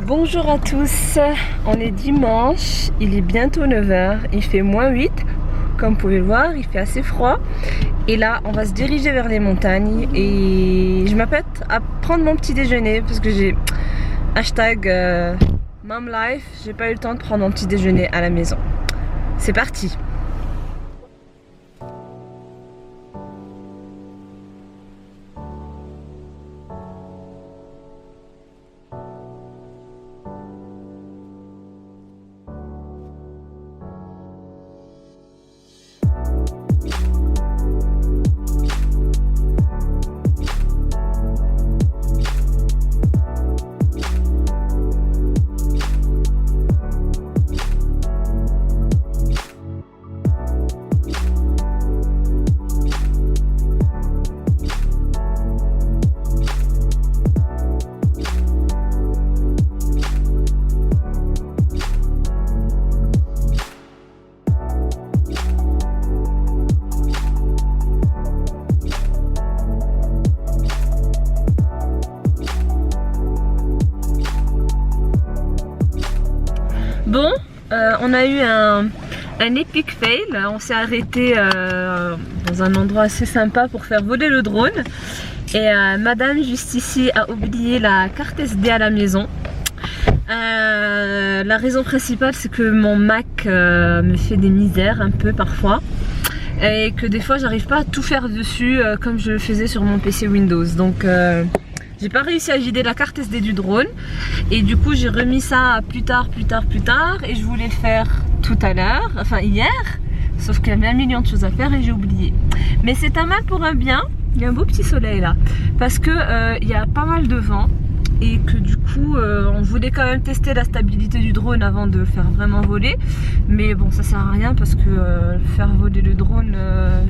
Bonjour à tous, on est dimanche, il est bientôt 9 h, il fait -8, comme vous pouvez le voir, il fait assez froid. Et là, on va se diriger vers les montagnes et je m'apprête à prendre mon petit déjeuner parce que j'ai #MomLife, j'ai pas eu le temps de prendre mon petit déjeuner à la maison. C'est parti! Bon, on a eu un epic fail, on s'est arrêté dans un endroit assez sympa pour faire voler le drone et madame juste ici a oublié la carte SD à la maison. La raison principale c'est que mon Mac me fait des misères un peu parfois et que des fois j'arrive pas à tout faire dessus comme je le faisais sur mon PC Windows, donc j'ai pas réussi à vider la carte SD du drone et du coup j'ai remis ça à plus tard et je voulais le faire tout à l'heure, enfin hier, sauf qu'il y avait un million de choses à faire et j'ai oublié. Mais c'est un mal pour un bien, il y a un beau petit soleil là parce que il y a pas mal de vent et que du coup on voulait quand même tester la stabilité du drone avant de le faire vraiment voler, mais bon ça sert à rien parce que faire voler le drone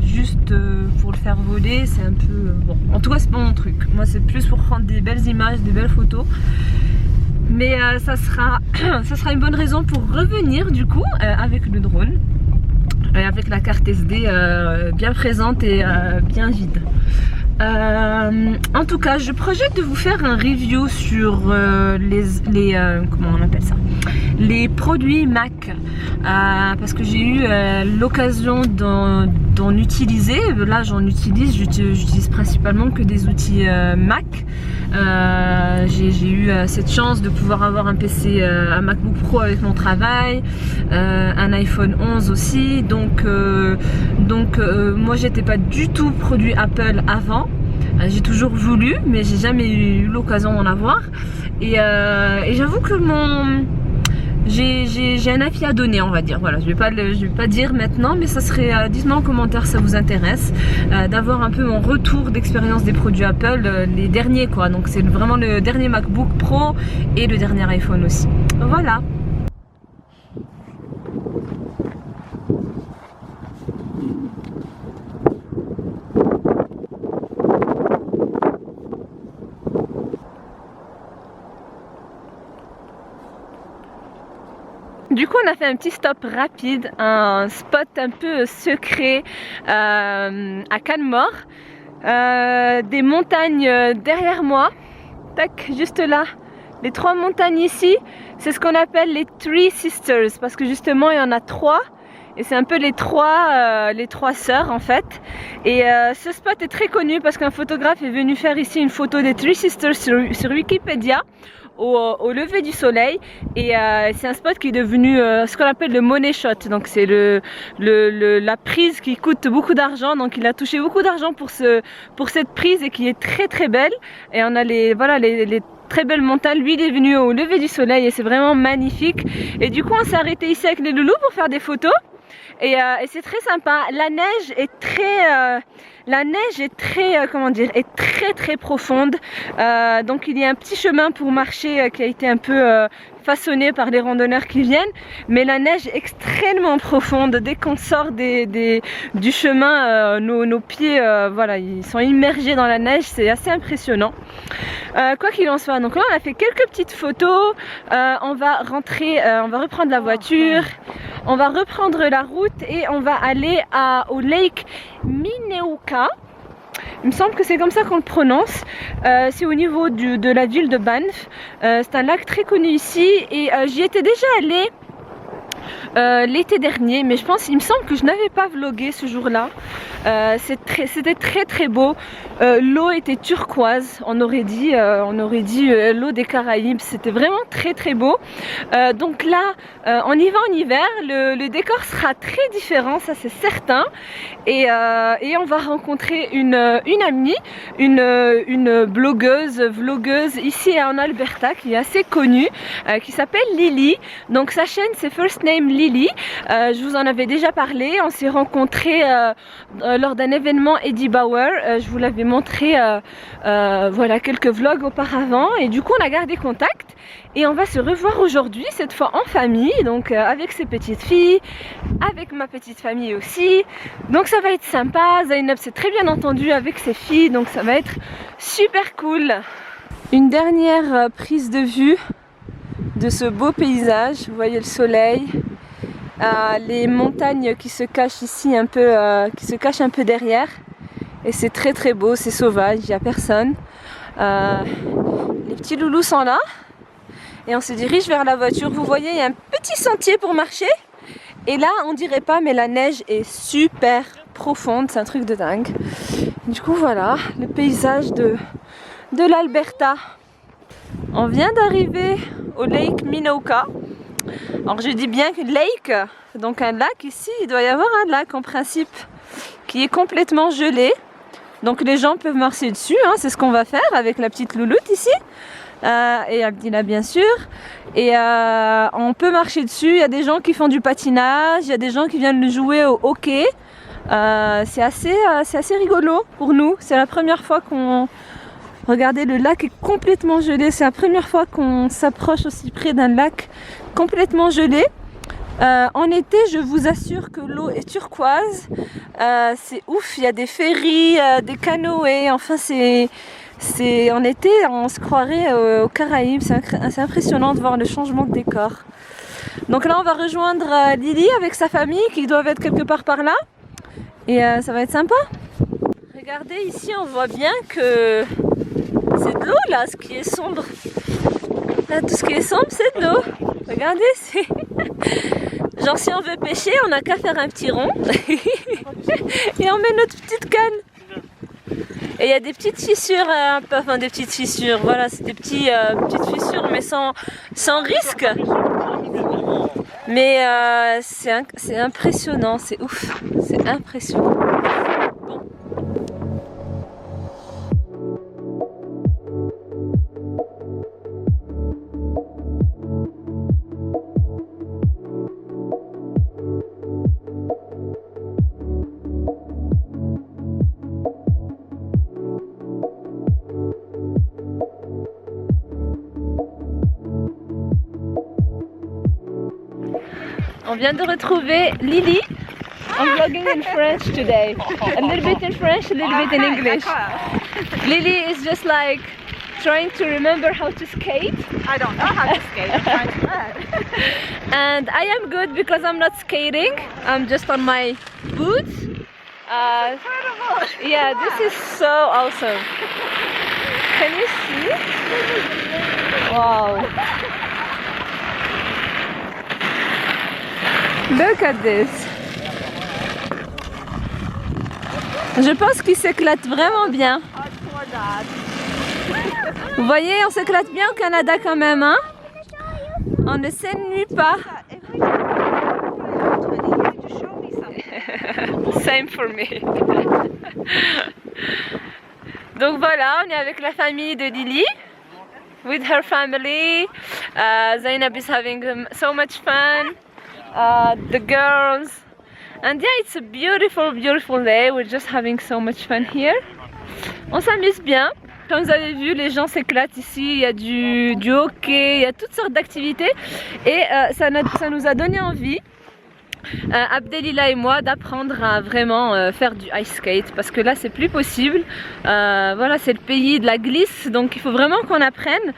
juste pour le faire voler c'est un peu bon, en tout cas c'est pas mon truc, moi c'est plus pour prendre des belles images, des belles photos, mais ça sera une bonne raison pour revenir du coup avec le drone avec la carte SD bien présente et bien vide. En tout cas, je projette de vous faire un review sur comment on appelle ça, les produits Mac, parce que j'ai eu l'occasion d'en utiliser. Là j'utilise principalement que des outils Mac. J'ai eu cette chance de pouvoir avoir un PC, un MacBook Pro avec mon travail, un iPhone 11 aussi, donc moi j'étais pas du tout produit Apple avant. J'ai toujours voulu mais j'ai jamais eu l'occasion d'en avoir et j'avoue que j'ai un avis à donner, on va dire. Voilà, je vais pas dire maintenant, mais ça serait, dites-moi en commentaire si ça vous intéresse, d'avoir un peu mon retour d'expérience des produits Apple, les derniers quoi. Donc c'est vraiment le dernier MacBook Pro et le dernier iPhone aussi. Voilà. Du coup on a fait un petit stop rapide, un spot un peu secret à Canmore, des montagnes derrière moi, tac, juste là, les 3 montagnes ici, c'est ce qu'on appelle les Three Sisters parce que justement il y en a 3 et c'est un peu les trois sœurs en fait. Et ce spot est très connu parce qu'un photographe est venu faire ici une photo des Three Sisters sur Wikipédia au lever du soleil, et c'est un spot qui est devenu ce qu'on appelle le money shot, donc c'est la prise qui coûte beaucoup d'argent, donc il a touché beaucoup d'argent pour cette prise et qui est très belle, et on a les très belles montagnes. Lui il est venu au lever du soleil et c'est vraiment magnifique, et du coup on s'est arrêté ici avec les loulous pour faire des photos et c'est très sympa. La neige est très comment dire, est très profonde, donc il y a un petit chemin pour marcher qui a été un peu façonné par les randonneurs qui viennent, mais la neige est extrêmement profonde. Dès qu'on sort du chemin, nos pieds voilà, ils sont immergés dans la neige, c'est assez impressionnant. Quoi qu'il en soit, donc là on a fait quelques petites photos, on va rentrer, on va reprendre la voiture, on va reprendre la route et on va aller au lake Minneoka. Il me semble que c'est comme ça qu'on le prononce. C'est au niveau de la ville de Banff. C'est un lac très connu ici et j'y étais déjà allée l'été dernier, mais il me semble que je n'avais pas vlogué ce jour-là. C'était très beau. L'eau était turquoise, on aurait dit l'eau des Caraïbes. C'était vraiment très beau. Donc là, on y va en hiver. Le décor sera très différent, ça c'est certain. Et on va rencontrer une amie, une vlogueuse ici en Alberta qui est assez connue, qui s'appelle Lily. Donc sa chaîne c'est First Name Lily. Je vous en avais déjà parlé. On s'est rencontrés lors d'un événement Eddie Bauer. Je vous l'avais montré voilà, quelques vlogs auparavant et du coup on a gardé contact et on va se revoir aujourd'hui, cette fois en famille, donc avec ses petites filles, avec ma petite famille aussi. Donc ça va être sympa. Zainab s'est très bien entendue avec ses filles, donc ça va être super cool. Une dernière prise de vue de ce beau paysage. Vous voyez le soleil, les montagnes qui se cachent ici un peu, qui se cachent un peu derrière. Et c'est très beau, c'est sauvage, il n'y a personne. Les petits loulous sont là. Et on se dirige vers la voiture. Vous voyez, il y a un petit sentier pour marcher. Et là, on dirait pas, mais la neige est super profonde. C'est un truc de dingue. Du coup, voilà, le paysage de l'Alberta. On vient d'arriver au Lake Minooka. Alors je dis bien que lake, donc un lac ici, il doit y avoir un lac en principe qui est complètement gelé. Donc les gens peuvent marcher dessus, hein, c'est ce qu'on va faire avec la petite louloute ici. Et Abdillah bien sûr. Et on peut marcher dessus, il y a des gens qui font du patinage, il y a des gens qui viennent jouer au hockey. C'est assez rigolo pour nous, c'est la première fois qu'on... Regardez, le lac est complètement gelé, c'est la première fois qu'on s'approche aussi près d'un lac complètement gelé. En été, je vous assure que l'eau est turquoise, c'est ouf, il y a des ferries, des canoës, enfin en été on se croirait aux Caraïbes, c'est impressionnant de voir le changement de décor. Donc là on va rejoindre Lily avec sa famille qui doivent être quelque part par là et ça va être sympa. Regardez ici, on voit bien que c'est de l'eau là, ce qui est sombre. Là, tout ce qui est sombre, c'est de l'eau. Regardez, c'est... Genre si on veut pêcher, on n'a qu'à faire un petit rond. Et on met notre petite canne. Et il y a des petites fissures, enfin des petites fissures, voilà, c'est des petites fissures, mais sans risque. Mais c'est impressionnant, c'est ouf, c'est impressionnant. Bon. On vient de retrouver Lily. I'm vlogging in French today. A little bit in French, a little bit in English. Lily is just like trying to remember how to skate. I don't know how to skate, I'm trying to learn. And I am good because I'm not skating. I'm just on my boots. Incredible! Yeah, this is so awesome. Can you see? Wow. Look at this. Je pense qu'il s'éclate vraiment bien. Vous voyez, on s'éclate bien au Canada quand même, hein? On ne s'ennuie pas. Same for me. Donc voilà, on est avec la famille de Lily. With her family. Zainab is having so much fun. The girls. And yeah, it's a beautiful day. We're just having so much fun here. On s'amuse bien. Comme vous avez vu, les gens s'éclatent ici. Il y a du hockey, il y a toutes sortes d'activités. Et ça nous a donné envie, Abdelila et moi, d'apprendre à vraiment faire du ice skate. Parce que là, c'est plus possible. Voilà, c'est le pays de la glisse. Donc il faut vraiment qu'on apprenne.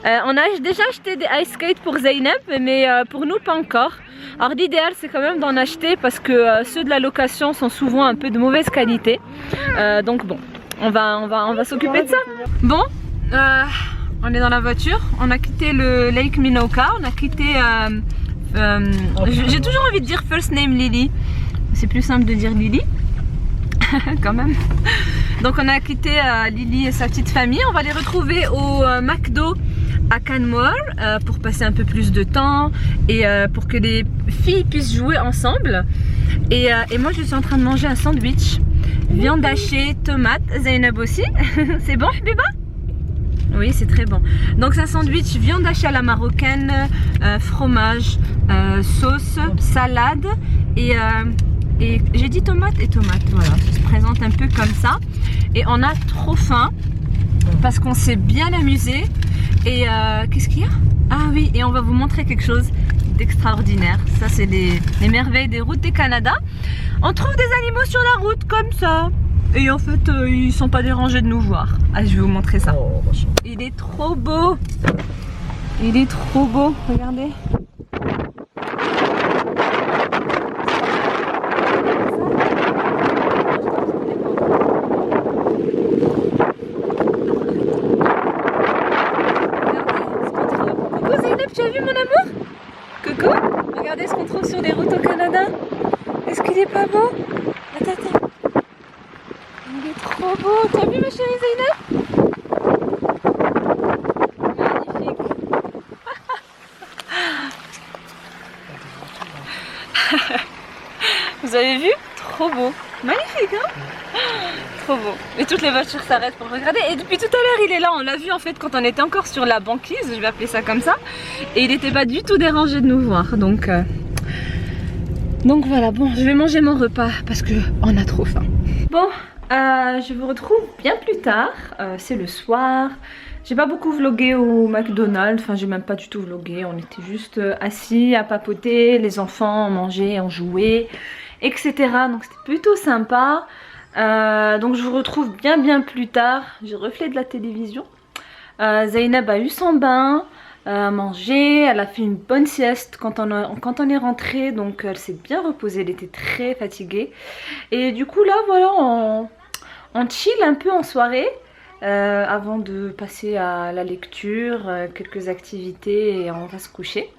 On a déjà acheté des ice skates pour Zainab, mais pour nous pas encore. Alors l'idéal c'est quand même d'en acheter parce que ceux de la location sont souvent un peu de mauvaise qualité. Donc bon, On va s'occuper de ça. Bon, on est dans la voiture. On a quitté le Lake Minooka. On a quitté... j'ai toujours envie de dire first name Lily. C'est plus simple de dire Lily. Quand même. Donc on a quitté Lily et sa petite famille. On va les retrouver au McDo à Canmore pour passer un peu plus de temps et pour que les filles puissent jouer ensemble. Et moi je suis en train de manger un sandwich. Viande hachée, tomate, Zainab aussi. C'est bon, Biba? Oui, c'est très bon. Donc c'est un sandwich viande hachée à la marocaine, fromage, sauce, salade et j'ai dit tomate et tomate. Voilà, ça se présente un peu comme ça. Et on a trop faim parce qu'on s'est bien amusé. Et qu'est-ce qu'il y a? Ah oui, et on va vous montrer quelque chose d'extraordinaire. Ça c'est les merveilles des routes du Canada. On trouve des animaux sur la route comme ça. Et en fait, ils sont pas dérangés de nous voir. Ah, je vais vous montrer ça. Il est trop beau. Il est trop beau. Regardez. Coucou Zainab, tu as vu mon amour? Coucou. Regardez ce qu'on trouve sur les routes au Canada. Est-ce qu'il est pas beau? Attends, attends. Il est trop beau. T'as vu ma chérie Zainab? Magnifique. Vous avez vu? Trop beau. Magnifique, hein? Trop beau. Et toutes les voitures s'arrêtent pour regarder. Et depuis tout à l'heure, il est là. On l'a vu en fait quand on était encore sur la banquise. Je vais appeler ça comme ça. Et il n'était pas du tout dérangé de nous voir. Donc voilà. Bon, je vais manger mon repas parce que on a trop faim. Bon. Je vous retrouve bien plus tard, c'est le soir. J'ai pas beaucoup vlogué au McDonald's, enfin j'ai même pas du tout vlogué, on était juste assis à papoter, les enfants mangeaient, on jouait, etc. Donc c'était plutôt sympa. Donc je vous retrouve bien plus tard, j'ai reflet de la télévision. Zainab a eu son bain, a mangé, elle a fait une bonne sieste quand on est rentré, donc elle s'est bien reposée, elle était très fatiguée. Et du coup là voilà, on chill un peu en soirée avant de passer à la lecture, quelques activités et on va se coucher.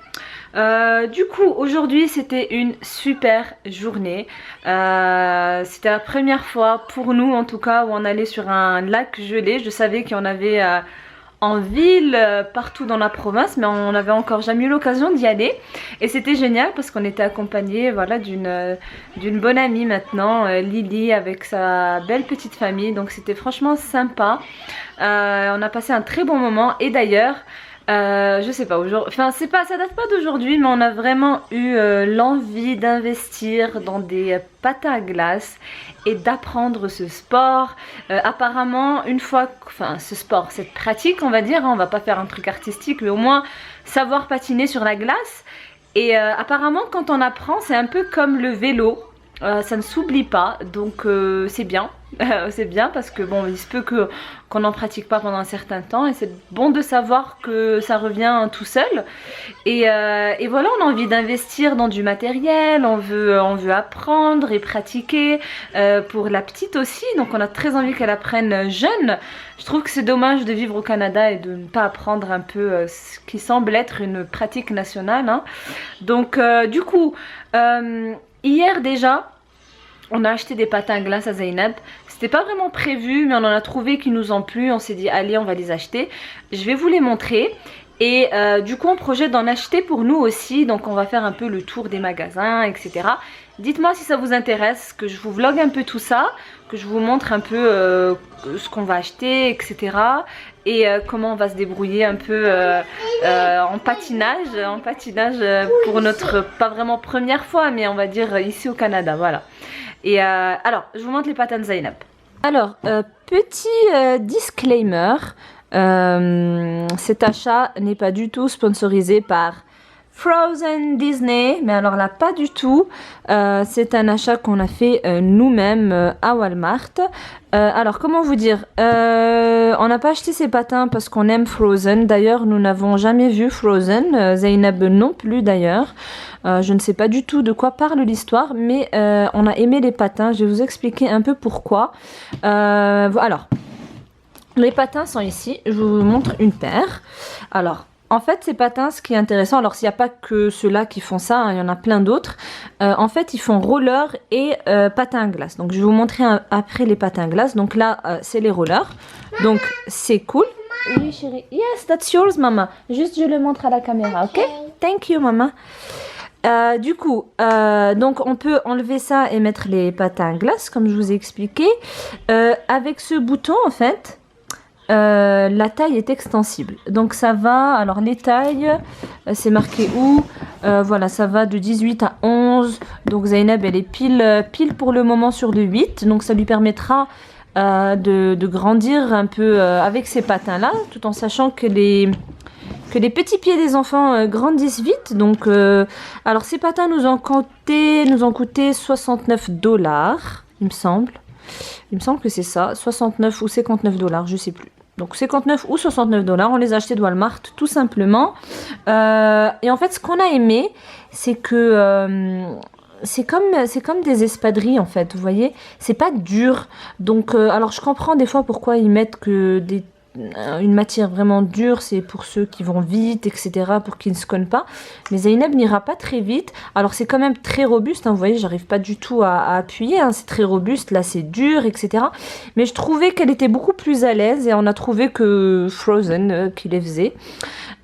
Du coup aujourd'hui c'était une super journée. C'était la première fois pour nous en tout cas où on allait sur un lac gelé. Je savais qu'il y en avait en ville, partout dans la province, mais on n'avait encore jamais eu l'occasion d'y aller. Et c'était génial parce qu'on était accompagné voilà, d'une bonne amie maintenant, Lily, avec sa belle petite famille. Donc c'était franchement sympa. On a passé un très bon moment. Et d'ailleurs, je sais pas, enfin ça date pas d'aujourd'hui, mais on a vraiment eu l'envie d'investir dans des patins à glace et d'apprendre ce sport. Apparemment une fois, enfin ce sport, cette pratique on va dire, hein, on va pas faire un truc artistique mais au moins savoir patiner sur la glace. Et apparemment quand on apprend c'est un peu comme le vélo, ça ne s'oublie pas, donc c'est bien. C'est bien parce que bon il se peut qu'on n'en pratique pas pendant un certain temps et c'est bon de savoir que ça revient tout seul. Et voilà, on a envie d'investir dans du matériel, on veut apprendre et pratiquer pour la petite aussi, donc on a très envie qu'elle apprenne jeune. Je trouve que c'est dommage de vivre au Canada et de ne pas apprendre un peu ce qui semble être une pratique nationale, hein. Donc du coup hier déjà on a acheté des patins à glace à Zainab. C'était pas vraiment prévu mais on en a trouvé qui nous ont plu. On s'est dit allez on va les acheter. Je vais vous les montrer. Et du coup on projette d'en acheter pour nous aussi. Donc on va faire un peu le tour des magasins, etc. Dites-moi si ça vous intéresse, que je vous vlogue un peu tout ça, que je vous montre un peu ce qu'on va acheter, etc. Et comment on va se débrouiller un peu en patinage pour notre, pas vraiment première fois, mais on va dire ici au Canada, voilà. Et alors, je vous montre les patins de Zainab. Alors, petit disclaimer, cet achat n'est pas du tout sponsorisé par Frozen Disney, mais alors là pas du tout. C'est un achat qu'on a fait nous-mêmes à Walmart. Alors comment vous dire, on n'a pas acheté ces patins parce qu'on aime Frozen. D'ailleurs nous n'avons jamais vu Frozen, Zainab non plus d'ailleurs. Je ne sais pas du tout de quoi parle l'histoire, mais on a aimé les patins. Je vais vous expliquer un peu pourquoi. Alors, les patins sont ici. Je vous montre une paire. Alors, en fait, ces patins, ce qui est intéressant, alors s'il n'y a pas que ceux-là qui font ça, hein, il y en a plein d'autres. En fait, ils font roller et patins à glace. Donc, je vais vous montrer après les patins à glace. Donc là, c'est les rollers. Donc, c'est cool. Oui, chérie. Yes, that's yours, maman. Juste, je le montre à la caméra, ok? Thank you, maman. Du coup, donc on peut enlever ça et mettre les patins à glace, comme je vous ai expliqué. Avec ce bouton, en fait, la taille est extensible. Donc ça va, alors les tailles, c'est marqué où? Voilà, ça va de 18 à 11. Donc Zainab, elle est pile pour le moment sur le 8. Donc ça lui permettra de grandir un peu avec ces patins-là, tout en sachant que les petits pieds des enfants grandissent vite. Donc, alors ces patins nous ont coûté $69, il me semble. Il me semble que c'est ça, 69 ou $59, je sais plus. Donc 59 ou $69, on les a achetés de Walmart tout simplement. Et en fait, ce qu'on a aimé, c'est que c'est comme des espadrilles en fait, vous voyez. C'est pas dur. Donc, alors je comprends des fois pourquoi ils mettent que une matière vraiment dure, c'est pour ceux qui vont vite, etc., pour qu'ils ne se cognent pas. Mais Zainab n'ira pas très vite. Alors c'est quand même très robuste, hein, vous voyez, j'arrive pas du tout à appuyer, hein, c'est très robuste, là c'est dur, etc. Mais je trouvais qu'elle était beaucoup plus à l'aise et on a trouvé que Frozen qui les faisait.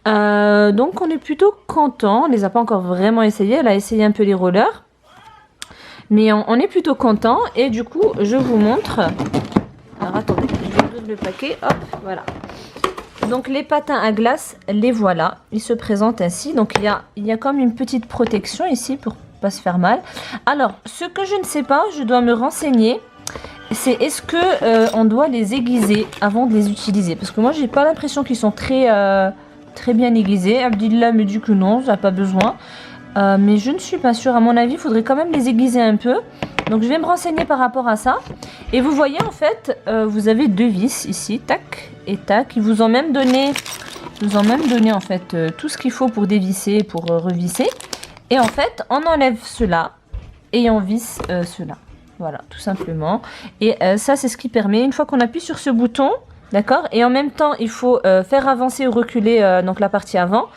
Donc on est plutôt content. On les a pas encore vraiment essayés, elle a essayé un peu les rollers. Mais on est plutôt content et du coup je vous montre. Alors attendez, je vais ouvrir le paquet, hop, voilà. Donc les patins à glace, les voilà, ils se présentent ainsi. Donc il y a comme une petite protection ici pour pas se faire mal. Alors, ce que je ne sais pas, je dois me renseigner, c'est est-ce que on doit les aiguiser avant de les utiliser? Parce que moi j'ai pas l'impression qu'ils sont très bien aiguisés. Abdillah me dit que non, ça n'a pas besoin. Mais je ne suis pas sûre, à mon avis, il faudrait quand même les aiguiser un peu. Donc je vais me renseigner par rapport à ça. Et vous voyez en fait, vous avez deux vis ici, tac et tac. Ils vous ont même donné, en fait tout ce qu'il faut pour dévisser, pour revisser. Et en fait, on enlève cela et on visse cela. Voilà, tout simplement. Et ça, c'est ce qui permet, une fois qu'on appuie sur ce bouton, d'accord, et en même temps, il faut faire avancer ou reculer donc la partie avant.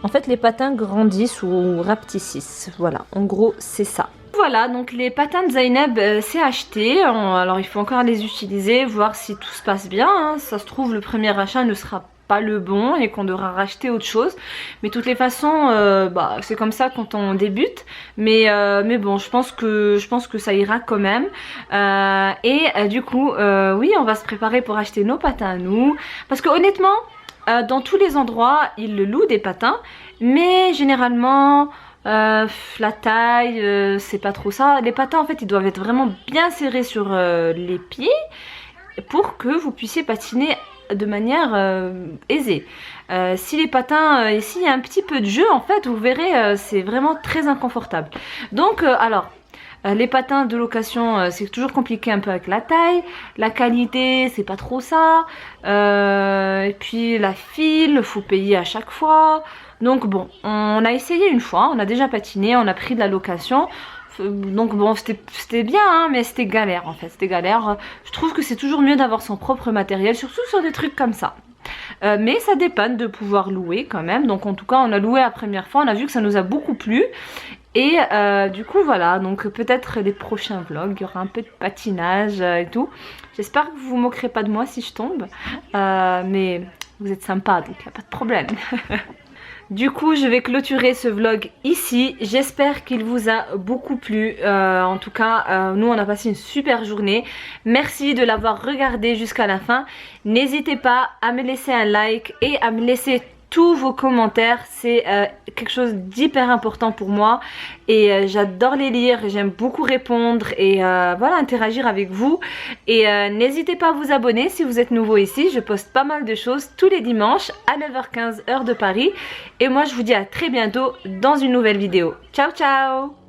En fait, les patins grandissent ou rapetissent. Voilà, en gros, c'est ça. Voilà, donc les patins de Zainab, c'est acheté. Alors, il faut encore les utiliser, voir si tout se passe bien. Hein. Ça se trouve, le premier achat ne sera pas le bon et qu'on devra racheter autre chose. Mais de toutes les façons, c'est comme ça quand on débute. Mais bon, je pense que ça ira quand même. Du coup, oui, on va se préparer pour acheter nos patins à nous. Parce que honnêtement, dans tous les endroits, ils le louent des patins. Mais généralement... la taille, c'est pas trop ça. Les patins en fait ils doivent être vraiment bien serrés sur les pieds pour que vous puissiez patiner de manière aisée. Si les patins, ici il y a un petit peu de jeu en fait, vous verrez c'est vraiment très inconfortable. Donc les patins de location c'est toujours compliqué un peu avec la taille, la qualité c'est pas trop ça, et puis la file, faut payer à chaque fois. Donc bon, on a essayé une fois, on a déjà patiné, on a pris de la location. Donc bon, c'était bien, hein, mais c'était galère en fait, c'était galère. Je trouve que c'est toujours mieux d'avoir son propre matériel, surtout sur des trucs comme ça. Mais ça dépanne de pouvoir louer quand même. Donc en tout cas, on a loué la première fois, on a vu que ça nous a beaucoup plu. Et du coup voilà, donc peut-être les prochains vlogs, il y aura un peu de patinage et tout. J'espère que vous vous moquerez pas de moi si je tombe. Mais vous êtes sympa, donc il n'y a pas de problème. Du coup, je vais clôturer ce vlog ici. J'espère qu'il vous a beaucoup plu. En tout cas, nous, on a passé une super journée. Merci de l'avoir regardé jusqu'à la fin. N'hésitez pas à me laisser un like et à me laisser tous vos commentaires, c'est quelque chose d'hyper important pour moi et j'adore les lire, j'aime beaucoup répondre et voilà, interagir avec vous. Et n'hésitez pas à vous abonner si vous êtes nouveau ici, je poste pas mal de choses tous les dimanches à 9h15 heure de Paris. Et moi je vous dis à très bientôt dans une nouvelle vidéo. Ciao ciao!